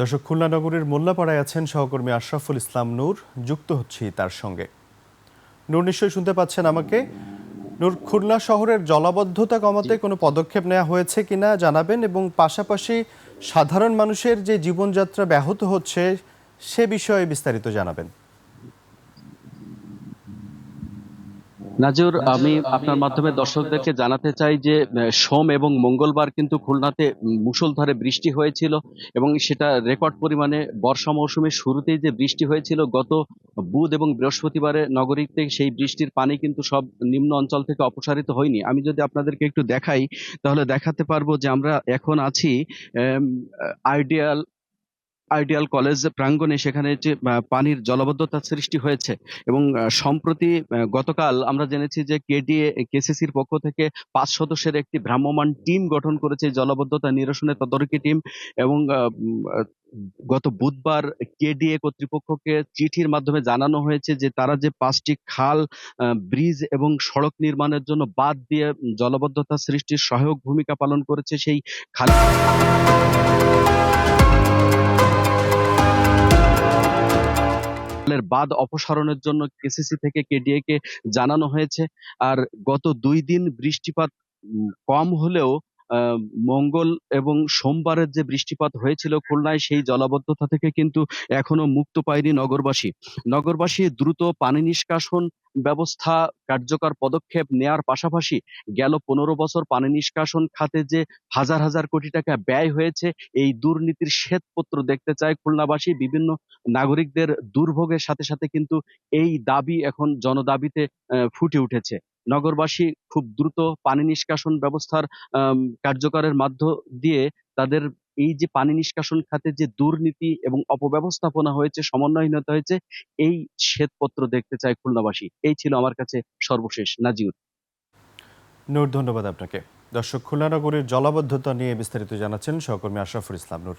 দর্শক, খুলনা নগরীর মোল্লাপাড়ায় আছেন সহকর্মী আশরাফুল ইসলাম নূর। যুক্ত হচ্ছি তার সঙ্গে। নূর, নিশ্চয়ই শুনতে পাচ্ছেন আমাকে? নূর, খুলনা শহরের জলাবদ্ধতা কমাতে কোনো পদক্ষেপ নেওয়া হয়েছে কিনা জানাবেন, এবং পাশাপাশি সাধারণ মানুষের যে জীবনযাত্রা ব্যাহত হচ্ছে সে বিষয়ে বিস্তারিত জানাবেন। নাজির, আমি আপনার মাধ্যমে দর্শকদেরকে জানাতে চাই যে সোম এবং মঙ্গলবার কিন্তু খুলনাতে মুষলধারে বৃষ্টি হয়েছিল এবং সেটা রেকর্ড পরিমাণে বর্ষা মৌসুমের শুরুতেই যে বৃষ্টি হয়েছিল গত বুধ এবং বৃহস্পতিবারে নগরীতে সেই বৃষ্টির পানি কিন্তু সব নিম্ন অঞ্চল থেকে অপসারিত হয়নি। আমি যদি আপনাদেরকে একটু দেখাই তাহলে দেখাতে পারবো যে আমরা এখন আছি আইডিয়াল আইডিয়াল কলেজ প্রাঙ্গণে, সেখানে যে পানির জলাবদ্ধতার সৃষ্টি হয়েছে এবং সম্প্রতি গতকাল আমরা জেনেছি যে কেসিসির পক্ষ থেকে 5 সদস্যের একটি ভ্রাম্যমাণ টিম গঠন করেছে এই জলাবদ্ধতা নিরসনের তদারকি টিম। এবং গত বুধবার কেডিএ কর্তৃপক্ষকে চিঠির মাধ্যমে জানানো হয়েছে যে তারা যে 5টি খাল, ব্রিজ এবং সড়ক নির্মাণের জন্য বাঁধ দিয়ে জলাবদ্ধতা সৃষ্টির সহায়ক ভূমিকা পালন করেছে, সেই খাল বাঁধ অপসারণের জন্য কেসিসি থেকে কেডিএ কে জানানো হয়েছে। আর গত 2 দিন বৃষ্টিপাত কম হলেও আহ, মঙ্গল এবং সোমবারের যে বৃষ্টিপাত হয়েছিল খুলনায়, সেই জলাবদ্ধতা থেকে কিন্তু এখনো মুক্ত পায়নি নগরবাসী। নগরবাসী দ্রুত পানি নিষ্কাশন ব্যবস্থা কার্যকর পদক্ষেপ নেয়ার পাশাপাশি গেল 15 বছর পানি নিষ্কাশন খাতে যে হাজার হাজার কোটি টাকা ব্যয় হয়েছে, এই দুর্নীতির শ্বেতপত্র দেখতে চায় খুলনাবাসী। বিভিন্ন নাগরিকদের দুর্ভোগের সাথে সাথে কিন্তু এই দাবি এখন জনদাবিতে ফুটে উঠেছে। নগরবাসী খুব দ্রুত পানি নিষ্কাশন ব্যবস্থার কার্যকরের মধ্য দিয়ে তাদের এই যে পানি নিষ্কাশন খাতে যে দুর্নীতি এবং অপব্যবস্থাপনা হয়েছে, সমন্বয়হীনতা হয়েছে, এই শ্বেতপত্র দেখতে চায় খুলনাবাসী। এই ছিল আমার কাছে সর্বশেষ। নাজিউর। নূর, ধন্যবাদ আপনাকে। দর্শক, খুলনা নগরীর জলাবদ্ধতা নিয়ে বিস্তারিত জানাচ্ছেন সহকর্মী আশরাফুল ইসলাম নূর।